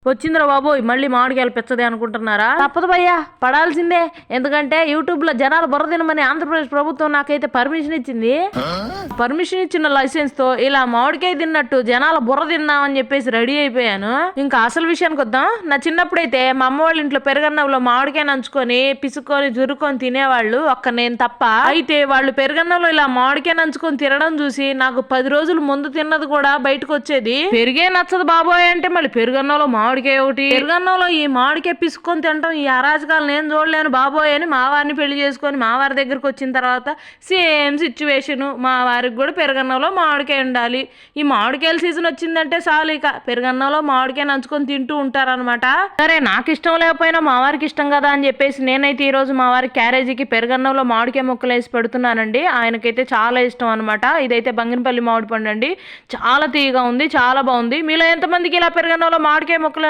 వచ్చిందిరా బాబోయ్ మళ్ళీ మామిడికాయలు పెచ్చదే అనుకుంటున్నారా? తప్పదు భయ్యా, పడాల్సిందే. ఎందుకంటే యూట్యూబ్ లో జనాలు బుర్ర తినమని ఆంధ్రప్రదేశ్ ప్రభుత్వం నాకైతే పర్మిషన్ ఇచ్చింది. పర్మిషన్ ఇచ్చిన లైసెన్స్ తో ఇలా మామిడికాయ తిన్నట్టు జనాల బుర్ర తిందామని చెప్పేసి రెడీ అయిపోయాను. ఇంకా అసలు విషయానికి వద్దాం. నా చిన్నప్పుడైతే మా అమ్మ వాళ్ళ ఇంట్లో పెరుగన్నంలో మామిడికాయ నంచుకొని పిసుకొని జురుకొని తినేవాళ్ళు, ఒక్క నేను తప్ప. అయితే వాళ్ళు పెరుగన్నంలో ఇలా మామిడికాయ నంచుకొని తినడం చూసి నాకు 10 రోజులు ముందు తిన్నది కూడా బయటకు వచ్చేది. పెరిగే నచ్చదు బాబోయ్ అంటే మళ్ళీ పెరుగన్నంలో మామిడికాయ ఒకటి. పెరుగన్నంలో ఈ మామిడికాయ పిసుకొని తినడం, ఈ అరాజకాలు నేను చూడలేను బాబోయ్ అని మా వారిని పెళ్లి చేసుకొని మా వారి దగ్గరకు వచ్చిన తర్వాత సేమ్ సిచ్యువేషన్. మా వారికి కూడా పెరుగన్నంలో మామిడికాయ ఉండాలి. ఈ మామిడికాయల సీజన్ వచ్చిందంటే చాలు ఇక పెరుగన్నంలో మామిడికాయ నంచుకొని తింటూ ఉంటారనమాట. సరే నాకు ఇష్టం లేకపోయినా మా వారికి ఇష్టం కదా అని చెప్పేసి నేనైతే ఈ రోజు మా వారి క్యారేజీకి పెరుగన్నంలో మామిడికాయ ముక్కలు వేసి పెడుతున్నానండి. ఆయనకైతే చాలా ఇష్టం అనమాట. ఇదైతే బంగినపల్లి మామిడి పండు అండి. చాలా తీయగా ఉంది, చాలా బాగుంది. మీలో ఎంతమందికి ఇలా పెరుగన్నంలో మామిడికాయ ముక్కలు